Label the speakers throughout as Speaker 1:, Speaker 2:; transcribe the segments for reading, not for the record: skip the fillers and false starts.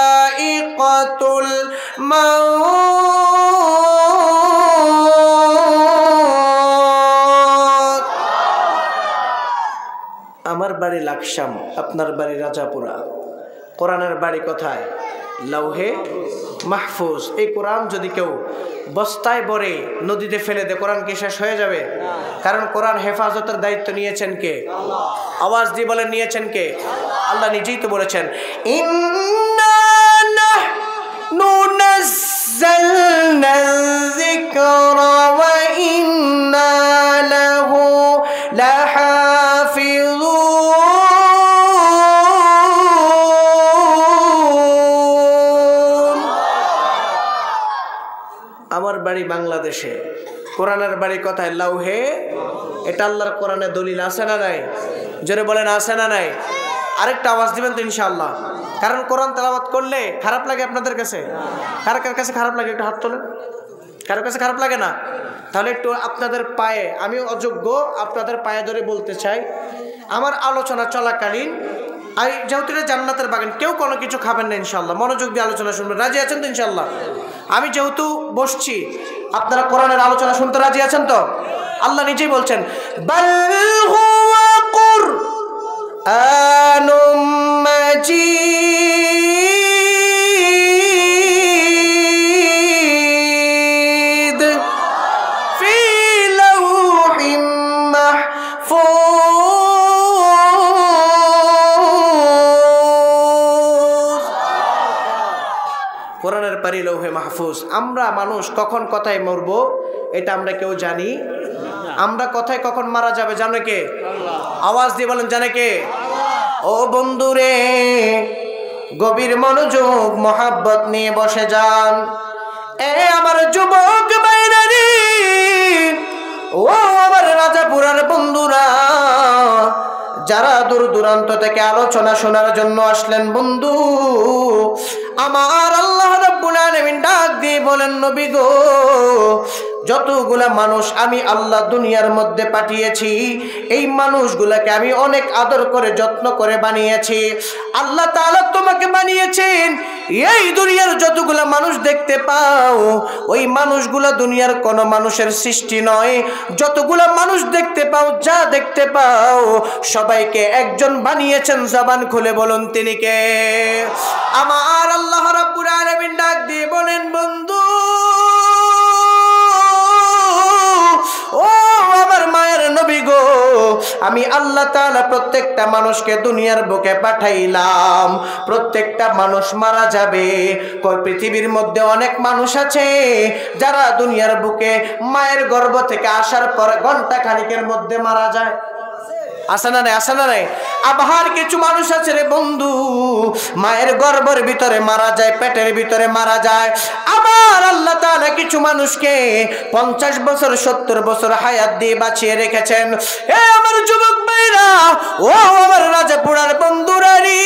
Speaker 1: যায়িকাতুল মাউত। আমার বাড়ি লাকসাম, আপনার বাড়ি রাজাপুরা। কোরআনের বাড়ি কোথায়? লৌহে মাহফুজ। এই কোরআন যদি কেউ বস্তায় ভরে নদীতে ফেলে দেয়, কোরআন কি শেষ হয়ে যাবে? কারণ কোরআন হেফাজতের দায়িত্ব নিয়েছেন কে? আওয়াজ দিয়ে বলেন, নিয়েছেন কে? আল্লাহ নিজেই তো বলেছেন, ইন্না নাহনু নাযালনা যিকরা ওয়া ইন্না লাহু লাহাফিজুন। আমার বাড়ি বাংলাদেশে, কোরআনের বাড়ি কোথায়? লৌহে। এটা আল্লাহর কোরআনে দলিল আছে না নাই? জোরে বলেন, আছে না নাই? আরেকটা আওয়াজ দিবেন তো ইনশাআল্লাহ। কারণ কোরআন তেলাওয়াত করলে খারাপ লাগে আপনাদের কাছে? কার কার কাছে খারাপ লাগে? একটু হাত তোলেন। কারোর কাছে খারাপ লাগে না? তাহলে একটু আপনাদের পায়ে, আমি অযোগ্য, আপনাদের পায়ে ধরে বলতে চাই, আমার আলোচনা চলাকালীন যেহেতু এটা জান্নাতের বাগান, কেউ কোনো কিছু খাবেন না ইনশাআল্লাহ। মনোযোগ দিয়ে আলোচনা শুনবেন। রাজি আছেন তো ইনশাআল্লাহ? আমি যেহেতু বসছি, আপনারা কোরআনের আলোচনা শুনতে রাজি আছেন তো? আল্লাহ নিজেই বলছেন, বাল হুয়া কুরআনুম মাজিদ ফি লাওহিম মাহফুজ। কোরআনের পারি লৌহে মাহফুজ। আমরা মানুষ কখন কথায় মরবো এটা আমরা কেউ জানি? আমরা কথায় কখন মারা যাবে জানে কে? আওয়াজ দিয়ে বলেন, জানে কে? ও বন্ধুরে, গভীর মনোযোগ মহাব্বত নিয়ে বসে যান। এ আমার যুবক বাইরারি, ও আমার রাজাপুরার বন্ধুরা, যারা দূর দূরান্ত থেকে আলোচনা শোনার জন্য আসলেন, বন্ধু আমার আল্লাহ রাব্বুল আলামিন ডাক দিয়ে বলেন, নবী গো, যতগুলা মানুষ আমি আল্লাহ দুনিয়ার মধ্যে পাঠিয়েছি, এই মানুষগুলাকে আমি অনেক আদর করে যত্ন করে বানিয়েছি। আল্লাহ তাআলা তোমাকে বানিয়েছেন। এই দুনিয়ার যতগুলা মানুষ দেখতে পাও, ওই মানুষগুলা দুনিয়ার কোনো মানুষের সৃষ্টি নয়। যতগুলা মানুষ দেখতে পাও, যা দেখতে পাও, সবাইকে একজন বানিয়েছেন। জবান খুলে বলুন, তিনি কে? আমার আল্লাহ রাব্বুল আলামিন ডাক দিয়ে বলেন, বন্ধু ও আমার মায়ের নবী গো, আমি আল্লাহ তাআলা প্রত্যেকটা মানুষকে দুনিয়ার বুকে পাঠাইলাম। প্রত্যেকটা মানুষ মারা যাবে। পৃথিবীর মধ্যে অনেক মানুষ আছে যারা দুনিয়ার বুকে মায়ের গর্ভ থেকে আসার পর ঘন্টা খানিকের মধ্যে মারা যায়। আসে না নাই? আসে না নাই? আবার কিছু মানুষ আছে রে বন্ধু, মায়ের গর্ভের ভিতরে মারা যায়, পেটের ভিতরে মারা যায়। আবার আল্লাহ তাআলা কিছু মানুষকে 50 বছর 70 বছর হায়াত দিয়ে বাঁচিয়ে রেখেছেন। এ আমার যুবক ভাইরা, ও আমার রাজাপুরার বন্ধুরা রে,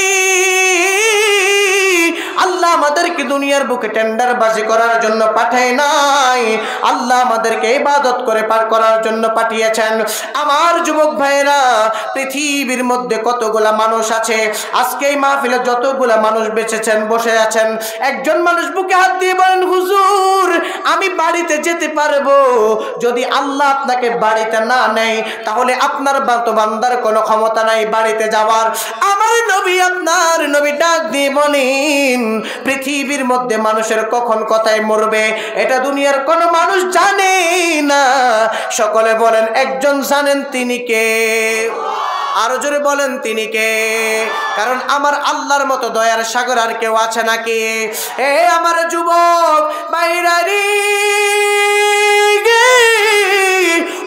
Speaker 1: আল্লাহ আমাদেরকে দুনিয়ার বুকে টেন্ডারবাজি করার জন্য পাঠায় নাই। আল্লাহ আমাদেরকে ইবাদত করে পার করার জন্য পাঠিয়েছেন। আমার যুবক ভাইরা, পৃথিবীর মধ্যে কতগুলা মানুষ আছে, আজকে এই মাহফিলে যতগুলা মানুষ বেঁচেছেন, বসে আছেন, একজন মানুষ বুকে হাত দিয়ে বলেন, হুজুর আমি বাড়িতে যেতে পারবো? যদি আল্লাহ আপনাকে বাড়িতে না নেয়, তাহলে আপনার বান্দার কোনো ক্ষমতা নাই বাড়িতে যাওয়ার। আমার নবী, আপনার নবী ডাক দিয়ে বলেন, পৃথিবীর মধ্যে মানুষের কখন কথায় মরবে এটা দুনিয়ার কোনো মানুষ জানে না। সকলে বলেন, একজন জানেন, তিনি কে? আরো জোরে বলেন, তিনি কে? কারণ আমার আল্লাহর মতো দয়ার সাগর আর কেউ আছে নাকি? এ আমার যুবক বাইরারি,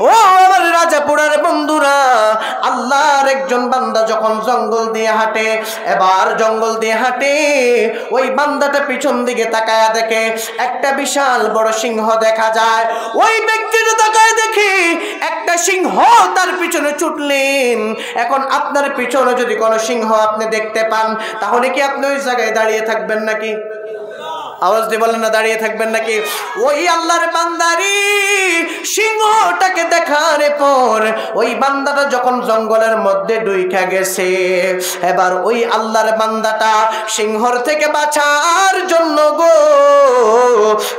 Speaker 1: ও আমার রাজাপুরার বন্ধুরা, আল্লাহর একজন বান্দা যখন জঙ্গল দিয়ে হাঁটে, এবার জঙ্গল দিয়ে হাঁটে, ওই বান্দাটা পিছন দিকে তাকায়া দেখে একটা বিশাল বড় সিংহ দেখা যায়। ওই ব্যক্তিটা তাকায় দেখে একটা সিংহ তার পিছনে ছুটলেন। এখন আপনার পিছনে যদি কোনো সিংহ আপনি দেখতে পান, তাহলে কি আপনি ওই জায়গায় দাঁড়িয়ে থাকবেন নাকি? আওয়াজ দিয়ে বলেন না, দাঁড়িয়ে থাকবেন নাকি? ওই আল্লাহর বান্দারি সিংহটাকে দেখার পর ওই বান্দাটা যখন জঙ্গলের মধ্যে ঢুইকা গেছে, এবার ওই আল্লাহর বান্দাটা সিংহর থেকে বাঁচার জন্য গো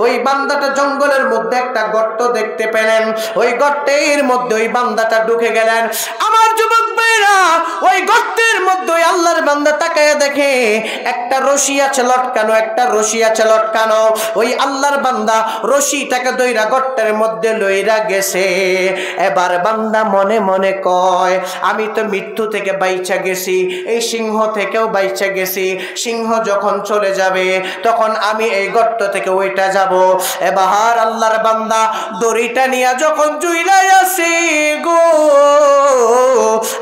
Speaker 1: ওই বান্দাটা জঙ্গলের মধ্যে একটা গর্ত দেখতে পেলেন। ওই গর্তের মধ্যে ওই বান্দাটা ঢুকে গেলেন। আমার যুবক ভাইরা, ওই গর্তের মধ্যে ওই আল্লাহর বান্দা তাকায় দেখে একটা রশি আছে লটকানো, একটা রশি আছে লটকানো। ওই আল্লাহর বান্দা রশিটাকে দইরা গর্তের মধ্যে লইরা গেছে। এবার বান্দা মনে মনে কয়, আমি তো মৃত্যু থেকে বাইচা গেছি, এই সিংহ থেকেও বাইচা গেছি। সিংহ যখন চলে যাবে তখন আমি এই গর্ত থেকে ওইটা যাব। এবার আল্লাহর বান্দা দড়িটা নিয়ে যখন জুইলাই আসে গো,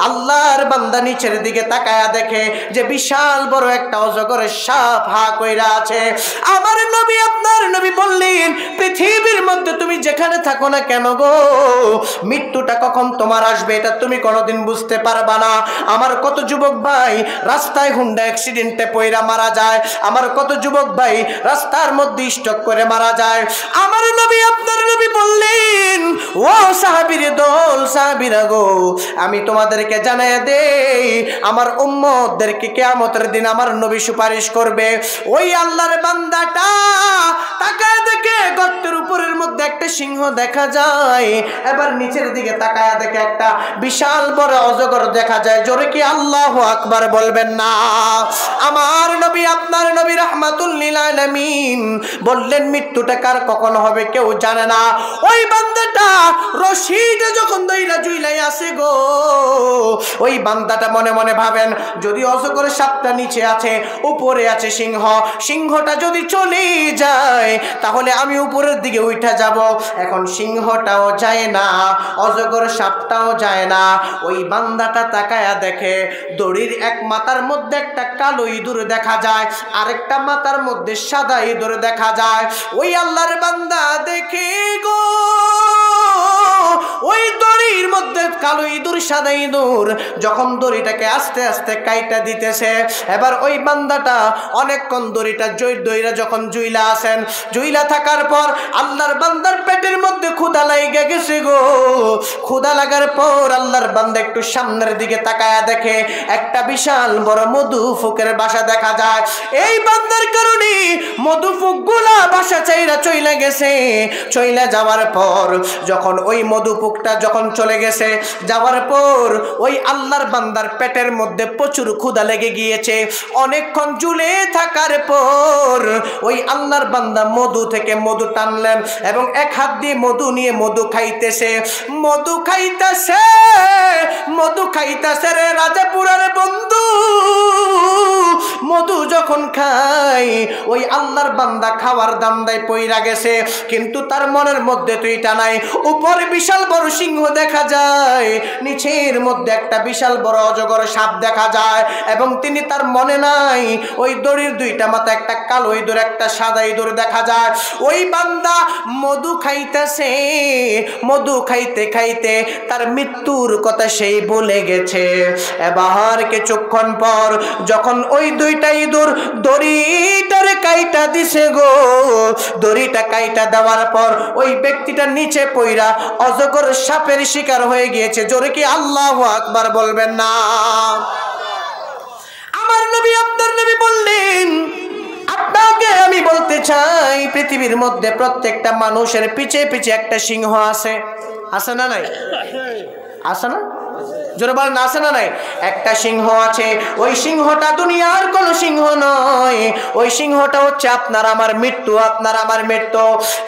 Speaker 1: আল্লাহর বান্দা নিচের দিকে তাকায়া দেখে যে বিশাল বড় একটা অজগরের সাপ হা কইরা আছে। আমার নবী, আপনার নবী বললেন, পৃথিবীর মধ্যে তুমি যেখানে থাকো না কেন গো, মৃত্যুটা কখন তোমার আসবে এটা তুমি কোনোদিন বুঝতে পারবা না। আমার কত যুবক ভাই রাস্তায় হুন্ডা অ্যাক্সিডেন্টে পইরা মারা যায়, আমার কত যুবক ভাই রাস্তার মধ্যে স্ট্রোক করে মারা যায়। আমার নবী, আপনার নবী বললেন, ও সাহাবীর দল, সাহাবীরা গো, আমি তোমাদেরকে জানাই দেই, আমার উম্মতদেরকে কিয়ামতের দিন আমার নবী সুপারিশ করবে। ওই আল্লাহর বান্দাটা তাকায় দেখে গর্তের উপরের মধ্যে একটা সিংহ দেখা যায়। এবার নিচের দিকে তাকায় দেখে একটা বিশাল বড় অজগর দেখা যায়। জোরে কি আল্লাহু আকবার বলবেন না? আমার নবী, আপনার নবী রাহমাতুল লিল আলামিন বললেন, মৃত্যুটা কার কখন হবে কেউ জানে না। ওই বান্দাটা রশিটা যখন দইরা জুইলাই আসে গো, ওই বান্দাটা মনে মনে ভাবেন, যদি অজগরের সাপটা নিচে আছে, উপরে আছে সিংহ, সিংহটা যদি চলে যায় তাহলে আমি উপরের দিকে উঠা যাব। এখন সিংহটাও যায় না, অজগর সাপটাও যায় না। ওই বান্দাটা তাকায়া দেখে দড়ির এক মাথার মধ্যে একটা কালো ইঁদুর দেখা যায়, আরেকটা মাথার মধ্যে সাদা ইঁদুর দেখা যায়। ওই আল্লাহর বান্দা দেখে গো, ওই দড়ির মধ্যে কালো ইঁদুর সাদা ইঁদুর যখন দড়িটাকে আস্তে আস্তে কাইটা দিতেছে, এবার ওই বান্দাটা অনেকক্ষণ দড়িটা দইরা যখন জুইলা আসেন, জুইলা থাকার পর আল্লাহর বান্দার পেটের মধ্যে ক্ষুধা লাগে গেছে গো। ক্ষুধা লাগার পর আল্লাহর বান্দা একটু সামনের দিকে তাকায়া দেখে একটা বিশাল বড় মধুফুকের বাসা দেখা যায়। এই বান্দার কারণে মধুফুকগুলা বাসা চাইরা চইলা গেছে। চইলা যাওয়ার পর যখন ওই মধুফুকটা যখন চলে গেছে, যাওয়ার পর ওই আল্লাহর বান্দার পেটের মধ্যে প্রচুর ক্ষুধা লেগে গিয়েছে। অনেকক্ষণ ঝুলে থাকার পর ওই আল্লাহর বান্দা মধু থেকে মধু টানলেন এবং এক হাত দিয়ে মধু নিয়ে মধু খাইতেছে, মধু খাইতেছে, মধু খাইতেছে রে রাজাপুরের বন্ধু। মধু যখন খাই ওই আল্লাহর বান্দা খাওয়ার দান্দায় পইরা গেছে, কিন্তু তার মনের মধ্যে তো এটা নাই। উপরে বিশাল বড় সিংহ দেখা যায়, নিচের মধ্যে একটা বিশাল বড় অজগর সাপ দেখা যায়, এবং তিনি তার মনে নাই ওই দড়ির দুইটা মাথা, একটা কালো ইঁদুর একটা সাদা ইঁদুর দেখা যায়। ওই বান্দা মধু খাইতেছে, মধু খাইতে খাইতে তার মৃত্যুর কথা সেই ভুলে গেছে। এবার কিছুক্ষণ পর যখন ওই দুইটা ইঁদুর দড়িটার কাইটা দিছে গো, দড়িটা কাইটা দেওয়ার পর ওই ব্যক্তিটা নিচে পইরা অজগর সাপের শিকার হয়ে গিয়েছে। জোরে কি আল্লাহু আকবার বলবেন না? আমার নবী, আপনার নবী বললেন, আপনাকে আমি বলতে চাই, পৃথিবীর মধ্যে প্রত্যেকটা মানুষের পিছে পিছে একটা সিংহ আছে। আছে না নাই? আছে না? জোরে বলেন, আছে না নাই? একটা সিংহ আছে। ওই সিংহটা দুনিয়ার কোন সিংহ নয়, ওই সিংহটা হচ্ছে আপনার আমার মৃত্যু, আপনার আমার মৃত্যু।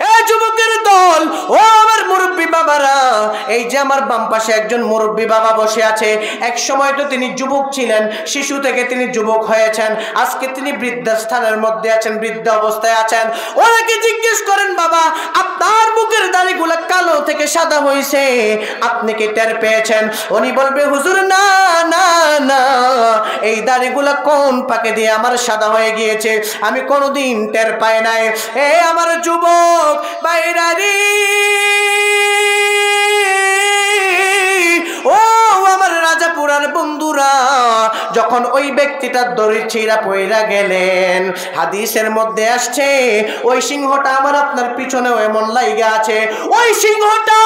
Speaker 1: এই যুবকের দল, ও আমার মুরব্বী বাবারা, এই যে আমার বাম পাশে একজন মুরব্বী বাবা বসে আছে, এক সময় তো তিনি যুবক ছিলেন, শিশু থেকে তিনি যুবক হয়েছেন, আজকে তিনি বৃদ্ধাস্থানের মধ্যে আছেন, বৃদ্ধ অবস্থায় আছেন। ওনাকে জিজ্ঞেস করেন, বাবা আপনার মুখের দাড়িগুলো কালো থেকে সাদা হয়েছে, আপনি কি টের পেয়েছেন? উনি বলবে, হুজুর না না না, এই দাড়িগুলা কোন পাকে দিয়ে আমার সাদা হয়ে গিয়েছে, আমি কোনোদিন টের পাই নাই। এ আমার যুবক বাইরারি, ও আমার রাজাপুরা আল্লাহর বন্ধুরা, যখন ওই ব্যক্তিটা দড়ি ছিঁড়া পইরা গেলেন, হাদিসের মধ্যে আসছে ওই সিংহটা আমার আপনার পিছনেও এমন লাইগা আছে। ওই সিংহটা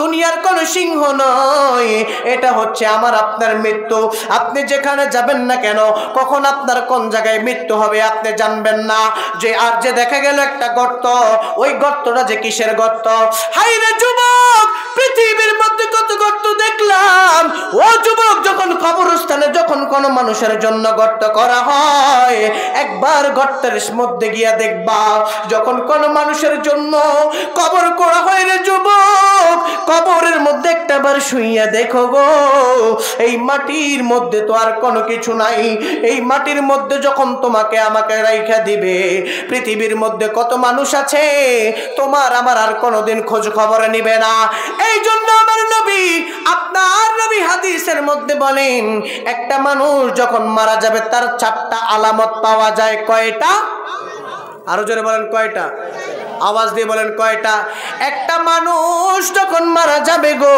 Speaker 1: দুনিয়ার কোন সিংহ নয়, এটা হচ্ছে আমার আপনার মৃত্যু। আপনি যেখানে যাবেন না কেন, কখন আপনার কোন জায়গায় মৃত্যু হবে আপনি জানবেন না। যে আর যে দেখা গেল একটা গর্ত, ওই গর্তটা যে কিসের গর্ত? হাই রে যুবক, পৃথিবীর মধ্যে কত গর্ত দেখলাম। ও যুবক, যখন কবরস্থানে যখন কোন মানুষের জন্য গর্ত করা হয়, একবার গর্তের মধ্যে গিয়া দেখবা, যখন কোন মানুষের জন্য কবর করা হয় রে যুবক, কবরের মধ্যে একটাবার শুইয়া দেখো গো, এই মাটির মধ্যে তো আর কোনো কিছু নাই। এই মাটির মধ্যে যখন তোমাকে আমাকে রাইখা দিবে, পৃথিবীর মধ্যে কত মানুষ আছে, তোমার আমার আর কোনোদিন খোঁজ খবর নিবে না। এই জন্য আমার নবী, আপনার নবী হাদিসের মধ্যে বলেন, একটা মানুষ যখন মারা যাবে তার 4টা আলামত পাওয়া যায়। কয়টা? আরো জোরে বলেন কয়টা? আওয়াজ দিয়ে বলেন কয়টা? একটা মানুষ যখন মারা যাবে গো,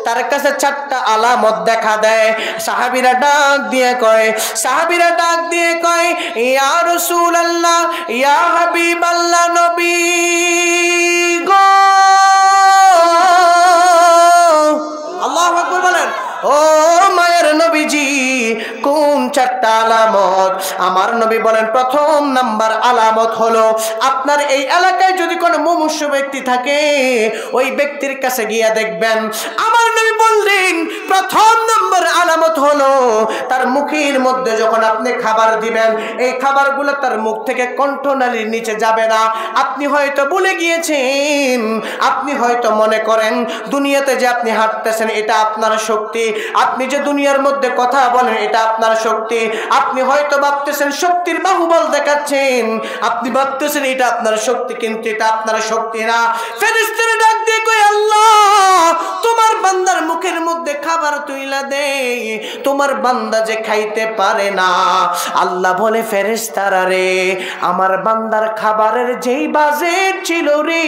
Speaker 1: তার কাছে 4টা আলামত দেখা দেয়। সাহাবীরা ডাক দিয়ে কয়, ইয়া রাসূলুল্লাহ, ইয়া হাবিবাল্লাহ, নবী গো। আল্লাহু আকবার বলেন। ও মায়ের নবীজি, কোন 4টা আলামত? আমার নবী বলেন, প্রথম নাম্বার আলামত হলো, আপনার এই এলাকায় যদি কোনো মুমূর্ষু ব্যক্তি থাকে, ওই ব্যক্তির কাছে গিয়া দেখবেন। আমার নবী বললেন, প্রথম নাম্বার আলামত হলো, তার মুখের মধ্যে যখন আপনি খাবার দিবেন, এই খাবারগুলো তার মুখ থেকে কণ্ঠনালীর নিচে যাবে না। আপনি হয়তো ভুলে গিয়েছেন, আপনি হয়তো মনে করেন দুনিয়াতে যে আপনি হাঁটতেছেন এটা আপনার শক্তি, আপনি যে দুনিয়ার মধ্যে কথা বলেন এটা আপনার শক্তি, আপনি হয়তো ভাবতেছেন শক্তির বাহুবল দেখাচ্ছেন, আপনি ভাবতেছেন এটা আপনার শক্তি, কিন্তু এটা আপনার শক্তি না। ফেরেশতারা ডাক দিয়ে কয়, আল্লাহ তোমার বান্দার মুখের মধ্যে খাবার তুইলা দেই, তোমার বান্দা যে খাইতে পারে না। আল্লাহ বলে, ফেরেশতারা রে, আমার বান্দার খাবারের যেই বাজেট ছিল রে,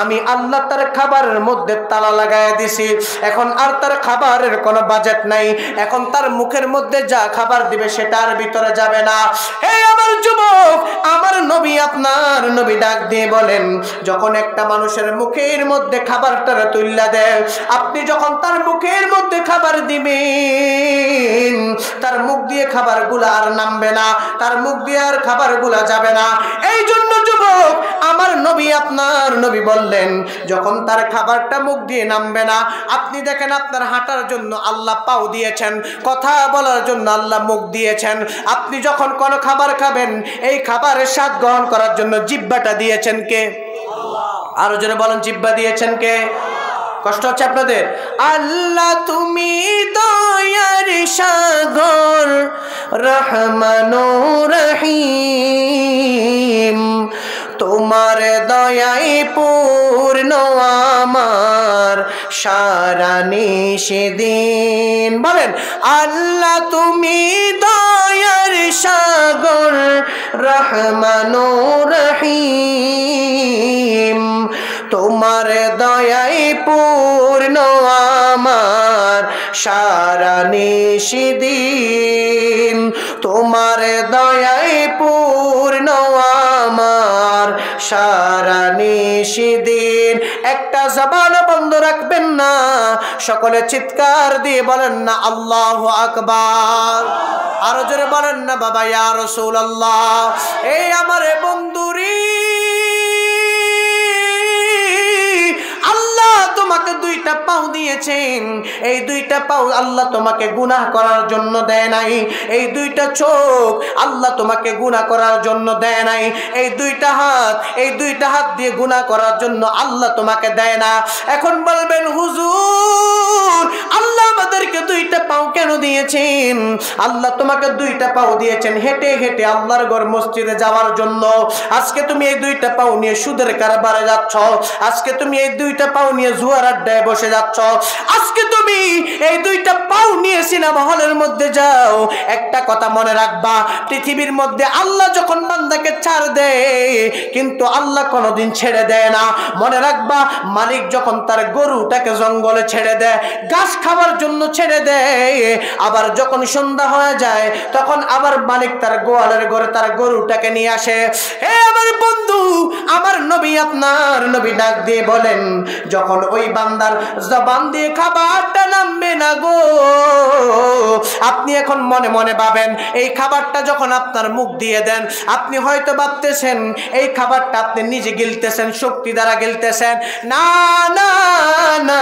Speaker 1: আমি আল্লাহ তার খাবারের মধ্যে তালা লাগায় দিছি। এখন আর তার খাবারের কোনো বাজেট নাই, এখন তার মুখের মধ্যে যা খাবার দিবে সেটার ভিতরে যাবে না। হে আমার যুবক, আমার নবী, আপনার নবী ডাক দিয়ে বলেন, যখন একটা মানুষের মুখের মধ্যে খাবারটা তুইলা দেয়, আপনি যখন তার মুখের মধ্যে খাবার দিবেন, তার মুখ দিয়ে খাবারগুলা আর নামবে না, তার মুখ দিয়ে আর খাবারগুলা যাবে না। এই জন্য যুবক, আমার নবী, আপনার নবী বললেন, যখন তার খাবারটা মুখ দিয়ে নামবে না, আপনি দেখেন আপনার হাঁটার জন্য আল্লাহ পাও দিয়েছেন, কথা বলার জন্য আল্লাহ মুখ দিয়েছেন। আপনি যখন কোনো খাবার খাবেন, এই খাবারের স্বাদ গ্রহণ করার জন্য জিহ্বাটা দিয়েছেন কে? আরো জোরে বলেন, জিহ্বা দিয়েছেন কে? কষ্ট হচ্ছে আপনাদের? আল্লাহ তুমি দয়ার সাগর, রহমানুর রহিম, তোমার দয়ায় পূর্ণ আমার সারা নিষেদিন। বলেন, আল্লাহ তুমি দয়ার সাগর, রহমানুর রহিম, তোমার দয়ায় পূর্ণ আমার সারা নিষেদিন, তোমার দয়ায় পূর্ণ আমার সারা নিষেদিন। একটা জবান বন্ধ রাখবেন না, সকলে চিৎকার দিয়ে বলেন না আল্লাহু আকবার। আরো জোরে বলেন না বাবা ইয়া রাসূলুল্লাহ। এই আমার বন্ধুরি, আল্লাহ তোমাকে 2টা পাও দিয়েছেন, এই 2টা পাও আল্লাহ তোমাকে গুনাহ করার জন্য দেয় নাই। এই 2টা চোখ আল্লাহ তোমাকে গুনাহ করার জন্য দেয় নাই। এই 2টা হাত, এই 2টা হাত দিয়ে গুনাহ করার জন্য আল্লাহ তোমাকে দেয় না। এখন বলবেন, হুজুর আল্লাহ আমাদেরকে 2টা পাও কেন দিয়েছেন? আল্লাহ তোমাকে 2টা পাও দিয়েছেন হেঁটে হেঁটে আল্লাহর ঘর মসজিদে যাওয়ার জন্য। আজকে তুমি এই 2টা পাও নিয়ে সুদের কারবারে যাচ্ছ, আজকে তুমি এই 2টা পাও নিয়ে জুয়া জুয়ার আড্ডায় বসে যাচ্ছ, আজকে তুমি এই দুইটা পাও নিয়ে সিনেমা হলের মধ্যে যাও। একটা কথা মনে রাখবা, পৃথিবীর মধ্যে আল্লাহ যখন বান্দাকে ছাড় দেয়, কিন্তু আল্লাহ কোনোদিন ছেড়ে দেয় না। মনে রাখবা, মালিক যখন তার গরুটাকে জঙ্গলে ছেড়ে দেয়, ঘাস খাবার জন্য ছেড়ে দেয়, আবার যখন সন্ধ্যা হয়ে যায় তখন আবার মালিক তার গোয়ালের ঘরে তার গরুটাকে নিয়ে আসে। হে আমার বন্ধু, আমার নবী, আপনার নবী ডাক দিয়ে বলেন, যখন ওই বান্দার জবান দিয়ে খাবারটা নামবে না গো, আপনি এখন মনে মনে ভাবেন, এই খাবারটা যখন আপনার মুখ দিয়ে দেন, আপনি হয়তো ভাবতেছেন এই খাবারটা আপনি নিজে গিলতেছেন, শক্তি দ্বারা গিলতেছেন। না না না,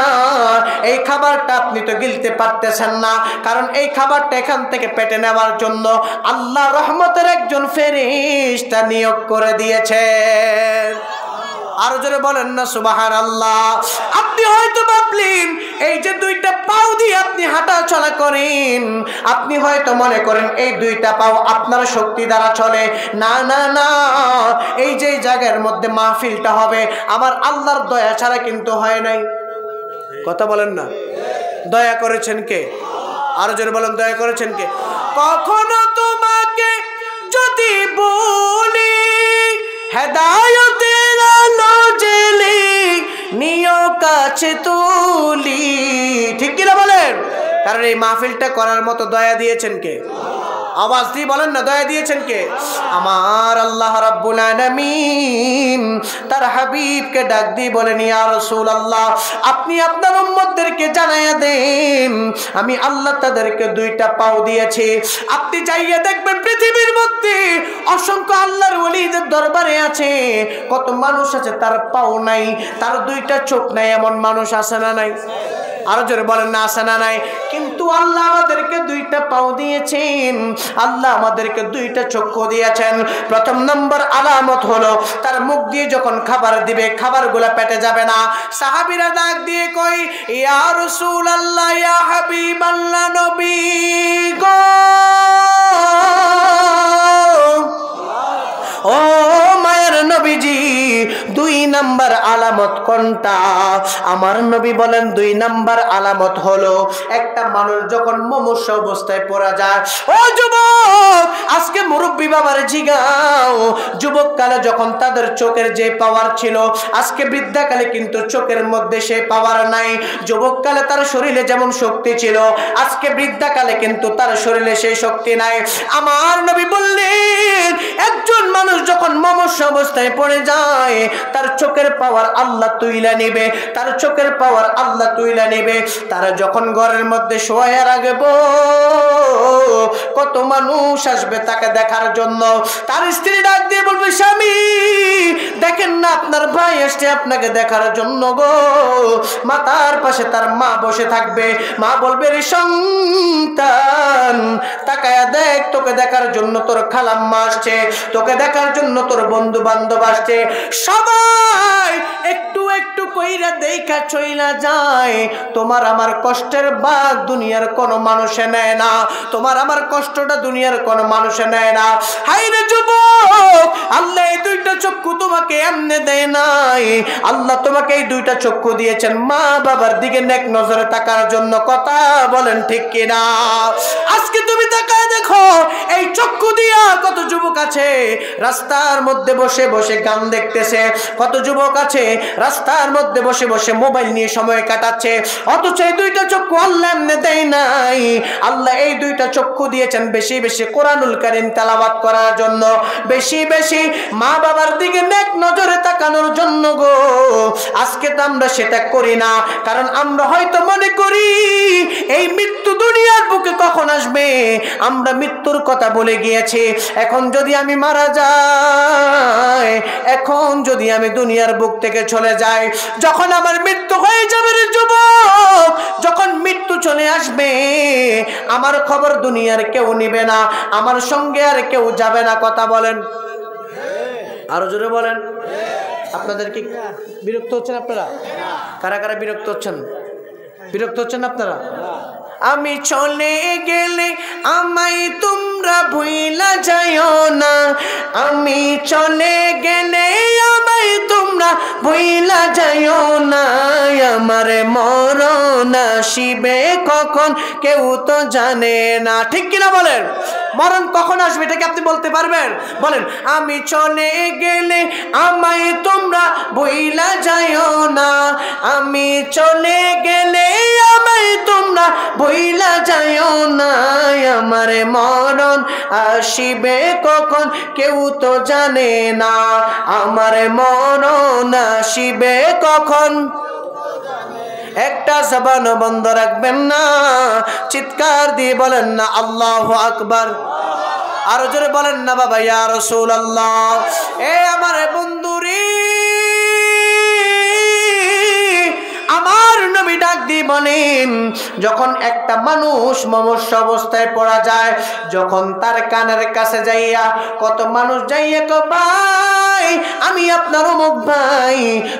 Speaker 1: এই খাবারটা আপনি তো গিলতে পারতেছেন না, কারণ এই খাবারটা এখান থেকে পেটে নেওয়ার জন্য আল্লাহ রহমতের একজন ফেরেশতা নিয়োগ করে দিয়েছেন। আরো জোরে বলেন না সুবহানাল্লাহ। আপনি হয়তো ভাবলেন এই যে দুইটা পাও দিয়ে আপনি হাঁটা চলা করেন, আপনি হয়তো মনে করেন এই দুইটা পাও আপনার শক্তি দ্বারা চলে। না না না, এই যে জায়গার মধ্যে মাহফিলটা হবে, আমার আল্লাহর দয়া ছাড়া কিন্তু হয় নাই। কথা বলেন না, দয়া করেছেন কে? আরো জোরে বলেন, দয়া করেছেন কে? কখনো তোমাকে যদি বলি হেদায়েতের আলো জ্বেলে নিও কাছে তুলি, ঠিক কিনা বলেন? কারণ এই মাহফিলটা করার মতো দয়া দিয়েছেন কে? আওয়াজ দিয়ে বলেন না, দয়া দিয়েছেন কে? আমার আল্লাহ রাব্বুল আলামিন তার হাবিবকে ডাক দিয়ে বলেন, ইয়া রাসূলুল্লাহ, আপনি আপনার উম্মতদেরকে জানায়া দেন আমি আল্লাহ তাদেরকে দুইটা পাও দিয়েছি। আপনি যাইয়া দেখবেন পৃথিবীর মধ্যে অসংখ্য আল্লাহর ওলিদের দরবারে আছে, কত মানুষ আছে তার পাও নাই, তার দুইটা চোখ নাই, এমন মানুষ আছে না নাই? আরো জোরে বলেন না, আছে না নাই? কিন্তু আল্লাহ আমাদেরকে দুইটা পাও দিয়েছেন, আল্লাহ আমাদেরকে দুইটা চক্ষু দিয়েছেন। প্রথম নম্বর আলামত হলো তার মুখ দিয়ে যখন খাবার দিবে, খাবারগুলো পেটে যাবে না। সাহাবীরা ডাক দিয়ে কই, ইয়া রাসূলুল্লাহ, ইয়া হাবিবাল্লাহ, নবী গো, ও মায়ের নবীজি, দুই নাম্বার আলামত কোনটা? আমার নবী বলেন, দুই নাম্বার আলামত হলো একটা মানুষ যখন মুমূর্ষু অবস্থায় পড়া যায়। ও যুবক, আজকে মুরব্বী বাবার জিগাও, যুবক কালে যখন তাদের চোখের যে পাওয়ার ছিল, আজকে বৃদ্ধাকালে কিন্তু চোখের মধ্যে সেই পাওয়ার নাই। যুবক কালে তার শরীরে যেমন শক্তি ছিল, আজকে বৃদ্ধাকালে কিন্তু তার শরীরে সেই শক্তি নাই। আমার নবী বললেন, একজন মানুষ যখন মুমূর্ষু অবস্থায় পড়ে যায়, তার চোখের পাওয়ার আল্লাহ তুইলা নেবে, তার চোখের পাওয়ার আল্লাহ তুইলা নেবে। তারা যখন ঘরের মধ্যে শোয়া রাখবো, কত মানুষ আসবে তাকে দেখার জন্য। তার স্ত্রী ডাক দিয়ে বলবে, স্বামী দেখেন না আপনার ভাই আসছে আপনাকে দেখার জন্য গো। মাতার পাশে তার মা বসে থাকবে, মা বলবে, রে সন্তান তাকায়া দেখ, তোকে দেখার জন্য তোর খালাম্মা আসছে, তোকে দেখার জন্য তোর বন্ধু বান্ধব আসছে। সবাই একটু একটু কইরা দেখা চইলা যায়। তোমার আমার কষ্টের ভাগ দুনিয়ার কোনো মানুষে নেয় না, তোমার আমার কষ্টটা দুনিয়ার কোনো মানুষে নেয় না। হায় রে যুবক, আল্লাহ এই দুইটা চক্ষু তোমাকে এমনে দেয় নাই, আল্লাহ তোমাকে এই দুইটা চক্ষু দিয়েছেন মা বাবার দিকে নেক নজরে তাকার জন্য। কথা বলেন ঠিক কিনা? আজকে তুমি তাকায় দেখো, এই চক্ষু দিয়া কত যুবক আছে রাস্তার মধ্যে বসে বসে গান দেখতেছে, কত যুবক আছে রাস্তার মধ্যে বসে বসে মোবাইল নিয়ে সময় কাটাচ্ছে। অথচ এই দুইটা চক্ষু আল্লাহ এমনি দেয় নাই, আল্লাহ এই দুইটা চক্ষু দিয়েছেন বেশি বেশি কোরআনুল কারীম তেলাওয়াত করার জন্য, বেশি বেশি মা বাবার দিকে নেক নজরে তাকানোর জন্য গো। আজকে তো আমরা সেটা করি না, কারণ আমরা হয়তো মনে করি এই মৃত্যু দুনিয়ার বুকে কখন আসবে, আমরা মৃত্যুর কথা বলে গিয়েছি। এখন যদি আমি মারা যাই, এখন যদি আমি দুনিয়ার বুক থেকে চলে যাই, যখন আমার মৃত্যু হয়ে যাবে রে যুবক, যখন মৃত্যু চলে আসবে, আমার খবর দুনিয়ার কেউ নিবে না, আমার সঙ্গে আর কেউ যাবে না। কথা বলেন, আরো জোরে বলেন। আপনাদের কি বিরক্ত হচ্ছেন? আপনারা কারা কারা বিরক্ত হচ্ছেন? বিরক্ত হচ্ছেন আপনারা? আমি চলে গেলে আমায় তোমরা ভুইলা যাইও না, আমি চলে গেলে আমায় তোমরা ভুইলা যাইও না, আমার মরণ আসিবে কখন কেউ তো জানে না। ঠিক কিনা বলেন? মরণ কখন আসবে এটা কি আপনি বলতে পারবেন? বলেন, আমি চলে গেলে আমায় তোমরা ভুইলা যাইও না, আমি চলে গেলে আমায় তোমরা ভুইলা যাইও না, আমার মরণ আসিবে কখন কেউ তো জানে না, আমার মরণ আসিবে কখন। একটা জবান বন্ধ রাখবেন না, চিৎকার দিয়ে বলেন না আল্লাহু আকবার। আরো জোরে বলেন না বাবা ইয়া রাসূলুল্লাহ। এ আমার বন্ধুরে, আমার নবী ডাক দিয়ে বলেন, যখন একটা মানুষ মমস্য অবস্থায় পড়া যায়, যখন তার কানের কাছে যাইয়া কত মানুষ যাইয়া কো ভাই আমি আপনার অমুক ভাই,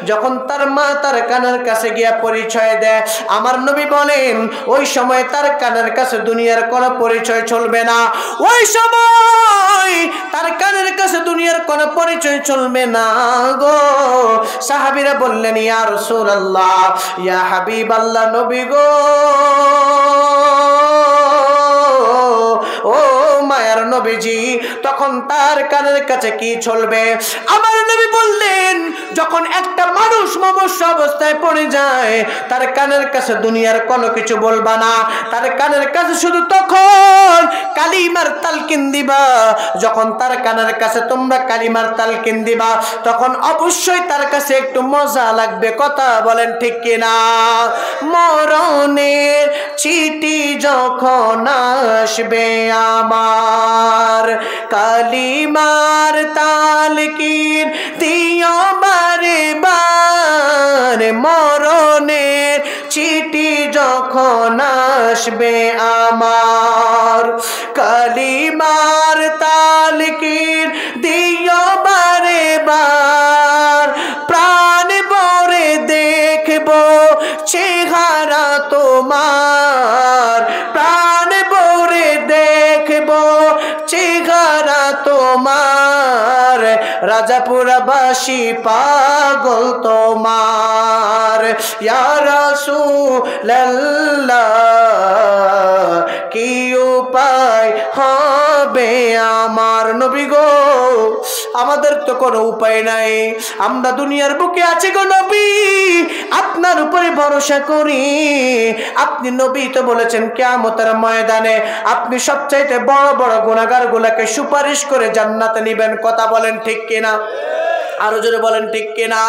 Speaker 1: যখন তার মা তার কানের কাছে গিয়া পরিচয় দেয়, আমার নবী বলেন ওই সময় তার কানের কাছে দুনিয়ার কোনো পরিচয় চলবে না, ওই সময় তার কানের কাছে দুনিয়ার কোনো পরিচয় চলবে না গো। সাহাবীরা বললেন ইয়া রাসূলুল্লাহ, ইয়া হাবিবাল্লাহ, নবী গো, ও মায়ার নবীজি, তখন তার কানের কাছে কি চলবে? আমার নবী বললেন, যখন একটা মানুষ মমস্য অবস্থায় পড়ে যায়, তার কানের কাছে দুনিয়ার কোনো কিছু বলবা না, তার কানের কাছে শুধু তখন কালিমার তালকিন দিবা। যখন তার কানের কাছে তোমরা কালিমার তালকিন দিবা, তখন অবশ্যই তার কাছে একটু মজা লাগবে। কথা বলেন ঠিক কিনা? মরণের চিঠি যখন আসবে আমার, কালিমার তালকিন দিও বারে বার, মরণের চিঠি যখন আসবে আমার, কালিমার তালকিন দিও বারে বার, প্রাণ ভরে দেখব চেহারা তোমার, প্রাণ ভরে দেখব চেহারা তোমার, রাজাপুরবাসী পাগল তোমার, ইয়া রাসূলুল্লাহ কি উপায় হবে আমার? নবী গো, আমাদের তো কোনো উপায় নাই, আমরা দুনিয়ার বুকে আছি গো নবী, আপনার উপরে ভরসা করি। আপনি নবী তো বলেছেন কিয়ামতের ময়দানে আপনি সবচাইতে বড় বড় গুনাহগার গুলাকে সুপারিশ করে জান্নাতে নিবেন। কথা বলেন ঠিক কিনা? আরো জোরে বলেন ঠিক কিনা?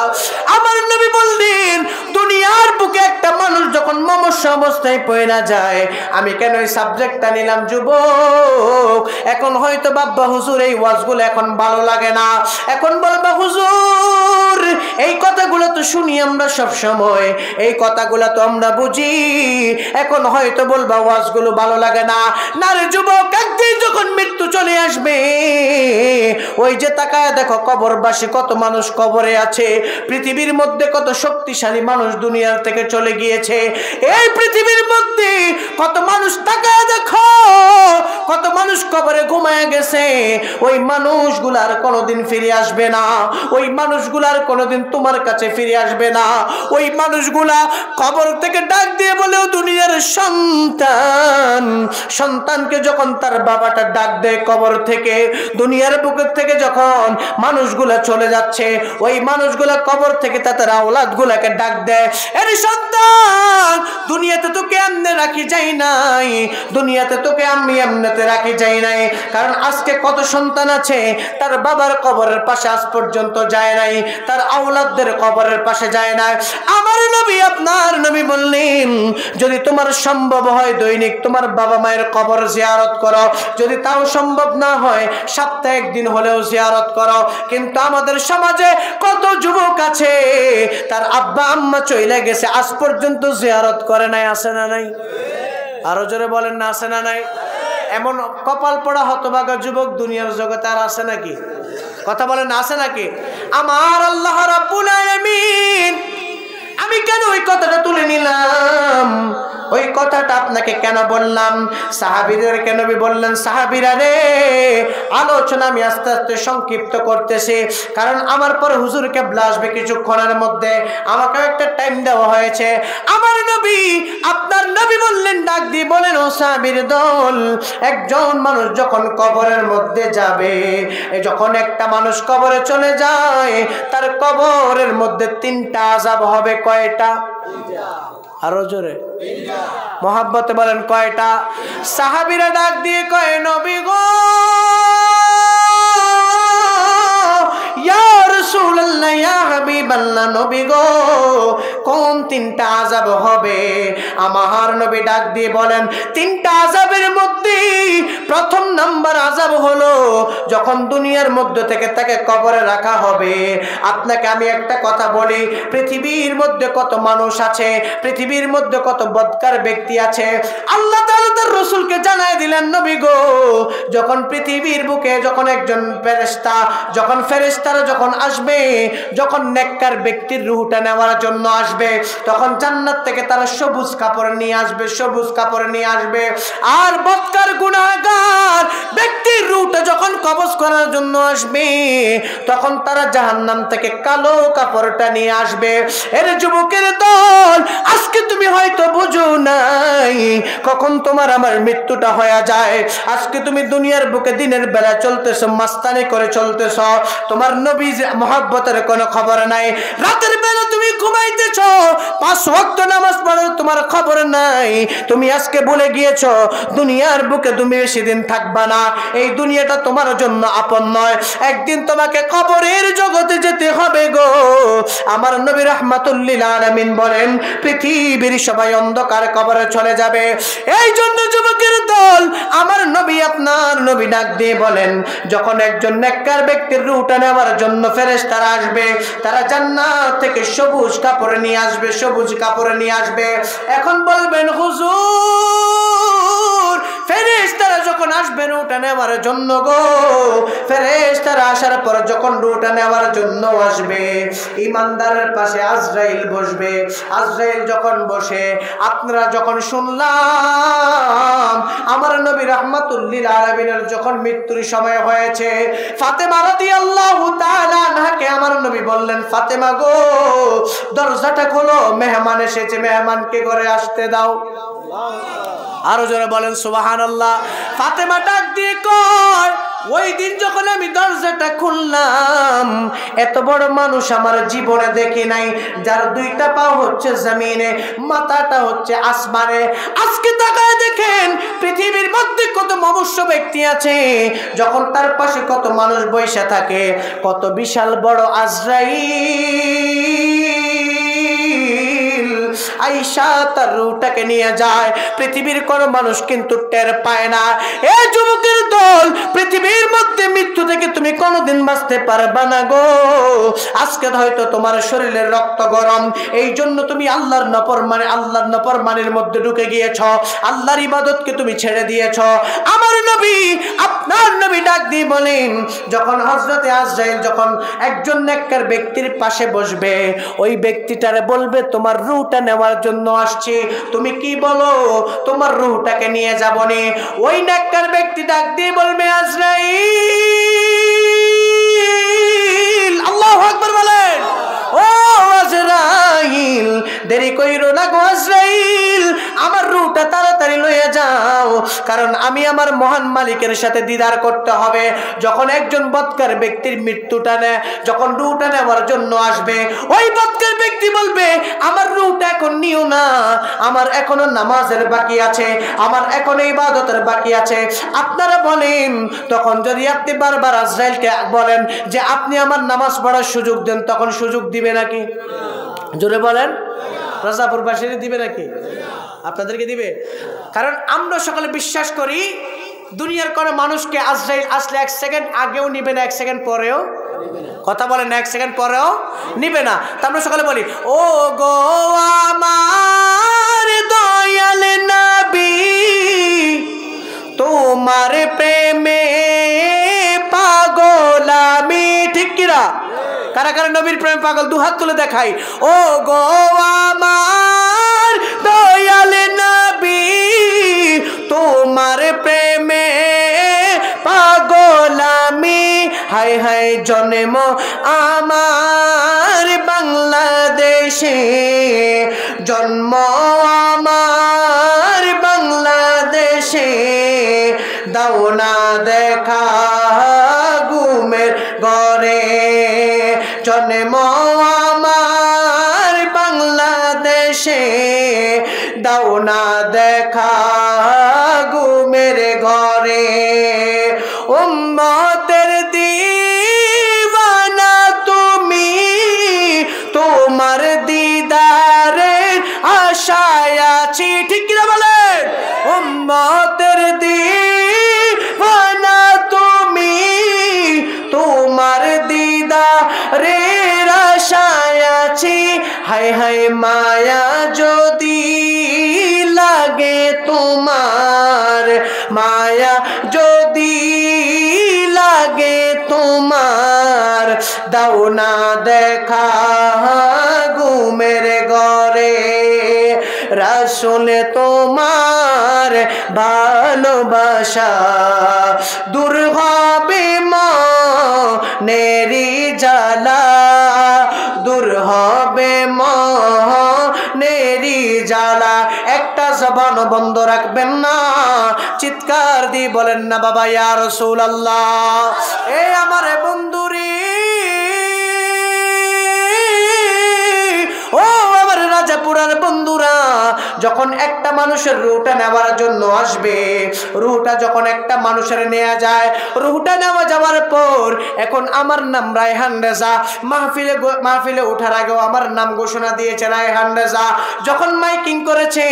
Speaker 1: আমার নবী বললেন, দুনিয়ার বুকে একটা মানুষ যখন মমস্য অবস্থায় পড়ে যায়, আমি কেন এই সাবজেক্টটা নিলাম যুবক, এখন হয়তো বাবা হুজুর এই ওয়াজগুলো এখন ভালো লাগে না, এখন বলবা হুজুর এই কথাগুলো তো শুনি আমরা সব সময়, এই কথাগুলো তো আমরা বুঝি, এখন হয়তো বলবা ওয়াজগুলো ভালো লাগে না। না রে যুবক, একদিন যখন মৃত্যু চলে আসবে, ওই যে তাকায় দেখো কবরবাসী কত মানুষ কবরে আছে, পৃথিবীর মধ্যে কত শক্তিশালী মানুষ দুনিয়ার থেকে চলে গিয়েছে, এই পৃথিবীর মধ্যে কত মানুষ তাকায় দেখো কত মানুষ কবরে ঘুমায় গেছে, ওই মানুষগুলার কোনোদিন ফিরে আসবে না, ওই মানুষগুলার কোনোদিন তোমার কাছে ফিরে আসবে না। ওই মানুষগুলা কবর থেকে ডাক দিয়ে বলেও দুনিয়ার সন্তান, সন্তানকে যখন তার বাবাটা ডাক দেয় কবর থেকে, দুনিয়ার বুকের থেকে যখন মানুষগুলা চলে যাচ্ছে, ওই মানুষগুলা কবর থেকে তাদের আওলাদগুলাকে ডাক দেয়, আরে সন্তান দুনিয়াতে তোকে এমনে রাখি যাই নাই, দুনিয়াতে তোকে আমি এমনেতে রাখি যাই নাই, কারণ আজকে কত সন্তান আছে তার বাবার কবরের পাশে আজ পর্যন্ত যায় নাই, তার আওলাদদের কবরের পাশে যায় না। আমার নবী আপনার নবী বললেন, যদি তোমার সম্ভব হয় দৈনিক তোমার বাবা মায়ের কবর জিয়ারত করো, যদি তাও সম্ভব না হয় সপ্তাহে একদিন হলেও জিয়ারত করো। কিন্তু আমাদের সমাজে কত যুবক আছে তার আব্বা আম্মা চলে গেছে আজ পর্যন্ত জিয়ারত করে নাই, আছে না নাই? আরো জোরে বলেন না, আছে না নাই? এমন কপাল পড়া হতভাগা যুবক দুনিয়ার জগতে আর আছে নাকি? কথা বলেন, আছে নাকি? আমার আল্লাহ রাব্বুল আলামিন, আমি কেন ওই কথাটা তুলে নিলাম, ওই কথাটা আপনাকে কেন বললাম? সাহাবীদেরকে নবী বললেন, সাহাবীরা রে, আলোচনা আমি আস্তে আস্তে সংক্ষিপ্ত করতেছি, কারণ আমার পর হুজুর কেবলা আসবে কিছুক্ষণের মধ্যে, আমাকে একটা টাইম দেওয়া হয়েছে। আমার নবী, আপনার নবী বললেন, ডাক দিয়ে বলেন, ও সাহাবীর দল, একজন মানুষ যখন কবরের মধ্যে যাবে, যখন একটা মানুষ কবরে চলে যায়, তার কবরের মধ্যে 3টা আযাব হবে। কয়টা? আরো জোরে মোহাব্বতে বলেন, কয়টা? সাহাবীরা ডাক দিয়ে কয়, নবী গো, ইয়া রাসূলুল্লাহ, ইয়া হাবিবাল্লাহ, নবী গো, কোন 3টা আযাব হবে? আমার নবী ডাক দিয়ে বলেন, 3টা আযাবের মধ্যে প্রথম নাম্বার আযাব হলো যখন দুনিয়ার মধ্যে থেকে তাকে কবরে রাখা হবে। আপনাকে আমি একটা কথা বলি, পৃথিবীর মধ্যে কত মানুষ আছে, পৃথিবীর মধ্যে কত বদকার ব্যক্তি আছে, আল্লাহ তাআলা তার রাসূলকে জানায় দিলেন, নবী গো, যখন পৃথিবীর বুকে যখন একজন ফেরেশতা, যখন ফেরেশতারা যখন আসবে, যখন নেককার ব্যক্তির রূহটা নেওয়ার জন্য আসবে, তখন জান্নাত থেকে তারা সবুজ কাপড় নিয়ে আসবে, সবুজ কাপড় নিয়ে আসবে। আর বদকার গুনাহগার ব্যক্তির রূহটা যখন কবজ করার জন্য আসবে, তখন তারা জাহান্নাম থেকে কালো কাপড়টা নিয়ে আসবে। এর যুবকের দল, আজকে তুমি হয়তো বুঝো নাই কখন তোমার আমার মৃত্যুটা হয়ে যায়। আজকে তুমি দুনিয়ার বুকে দিনের বেলা চলতেছো, মাস্তানি করে চলতেছো, তোমার নবীর মহব্বতের কোনো খবর নাই। রাতের বেলা তুমি ঘুমাইতেছো, 5 ওয়াক্ত নামাজ পড়ার তোমার খবর নাই। তুমি আজকে ভুলে গিয়েছো দুনিয়ার বুকে তুমি বেশি দিন থাকবা না, এই দুনিয়াটা তোমার জন্য আপন নয়, একদিন তোমাকে কবরের জগতে যেতে হবে গো। আমার নবী রাহমাতুল লিল আলামিন বলেন, পৃথিবীর সবাই অন্ধকার কবরে চলে যাবে। এই জন্য যুবকের দল, আমার নবী, আপনার নবী ডাক দিয়ে বলেন, যখন একজন নেককার ব্যক্তির রূহটা নেওয়ার জন্য ফেরেশতারা আসবে, তারা জান্নাত থেকে সবুজ কাপড় নিয়ে আসবে, সবুজ কাপড় নিয়ে আসবে। এখন বলবেন, হুজুর, ফেরেশতারা যখন আসবে রূহটা নেওয়ার জন্য গো, ফেরেশতারা আসার পর যখন রূহটা নেওয়ার জন্য আসবে, ঈমানদারের পাশে আজরাইল বসবে। আজরাইল যখন বসে, আপনারা যখন শুনলাম আমার নবী রাহমাতুল লিল আলামিনের যখন মৃত্যুর সময় হয়েছে, ফাতেমা রাদিয়াল্লাহু তাআলা আনহাকে আমার নবী বললেন, ফাতেমা গো, দরজাটা খোলো, মেহমান এসেছে, মেহমানকে ঘরে আসতে দাও। আরো জোরে বলেন সুবহানাল্লাহ। ফাতেমা ডাক দিয়ে কয়, ওই দিন যখন আমি দরজাটা খুললাম, এত বড় মানুষ আমার জীবনে দেখি নাই, যার 2টা পা হচ্ছে জমিনে, মাথাটা হচ্ছে আসমানে। আজকে তাকায় দেখেন পৃথিবীর মধ্যে কত মনুষ্য ব্যক্তি আছে, যখন তার পাশে কত মানুষ বসে থাকে, কত বিশাল বড় আজরাইল আয়েশা তার রূহটাকে নিয়ে যায়, পৃথিবীর কোন মানুষ কিন্তু টের পায় না। এই যুবকের দল, পৃথিবীর মধ্যে মৃত্যু থেকে তুমি কোনোদিন বাঁচতে পারবে না গো। আজকে হয়তো তোমার শরীরের রক্ত গরম, এই জন্য তুমি আল্লাহর নফরমানির মধ্যে ঢুকে গিয়েছ, আল্লাহর ইবাদতকে তুমি ছেড়ে দিয়েছ। আমার নবী, আপনার নবী ডাক দিয়ে বলেন, যখন হযরতে আজরাইল যখন একজন নেককার ব্যক্তির পাশে বসবে, ওই ব্যক্তিটারে বলবে, তোমার রূহটা নেওয়ার জন্য আসছি, তুমি কি বলো, তোমার রূহটাকে নিয়ে যাব নি। ওই নেককার ব্যক্তি ডাক দিয়ে বলবে, আজরাইল, আল্লাহু আকবার বলেন, ও আজরাইল, দেরি কইরো না গো আজরাইল, আমার রূহটা তাড়াতাড়ি লইয়া যাও, কারণ আমি আমার মহান মালিকের সাথে দিদার করতে হবে। যখন একজন বদকার ব্যক্তির মৃত্যুটা নেয়, যখন রূহটা নেওয়ার জন্য আসবে, ওই বদকার ব্যক্তি বলবে, আমার রূহটা এখন নিও না, আমার এখনো নামাজের বাকি আছে, আমার এখনো ইবাদতের বাকি আছে। আপনারা বলেন, তখন যদি আপনি বারবার আজরাইলকে বলেন যে আপনি আমার নামাজ পড়ার সুযোগ দেন, তখন সুযোগ দিবে নাকি? জোরে বলেন। রাজাপুরবাসীরা দিবে নাকি? আপনাদেরকে দিবে? কারণ আমরা সকলে বিশ্বাস করি দুনিয়ার কোনো মানুষকে আজরাইল আসলে 1 সেকেন্ড আগেও নিবে না, 1 সেকেন্ড পরেও, কথা বলেন, 1 সেকেন্ড পরেও নিবে না। তা আমরা সকলে বলি, ও গো আমার দয়াল নবী, তোমার প্রেমে পাগল আমি। ঠিক কিনা? কারা কারা নবীর প্রেমে পাগল? 2 হাত তুলে দেখাই। ও গো আমার দয়াল নবী তোমার প্রেমে পাগল আমি হায় হায় জন্ম আমার বাংলাদেশে জন্ম আমার বাংলাদেশে দাও না দেখা ঘুমের ঘরে জন্ম আমার বাংলাদেশে দাও না দেখা ঘুমের ঘরে উম্মতের দিওয়ানা তুমি তোমার দিদারের আশায় আছি ঠিক কিনা বলেন উম্মতের দিওয়ানা তুমি তোমার দিদারের আশায় আছি হায় হায় মায়া যদি লাগে তোমার মায়া যদি লাগে তোমার দাও না দেখা ঘুমের ঘরে রাসূল তোমার ভালোবাসা দূর হবে মনেরি জ্বালা দূর হবে মনেরি জ্বালা একটা জবান বন্ধ রাখবেন না চিৎকার দিয়ে বলেন না বাবা ইয়া রাসূলুল্লাহ এ আমার বন্ধুরে ও আমার রাজাপুরার বন্ধুরা যখন একটা মানুষের রূহটা নেওয়ার জন্য আসবে রূহটা যখন একটা মানুষের নেওয়া যায় রূহটা নেওয়া যাওয়ার পর এখন আমার নাম রায়হান রেজা মাহফিলে ওঠার আগেও আমার নাম ঘোষণা দিয়েছে রায়হান রেজা যখন মাইকিং করেছে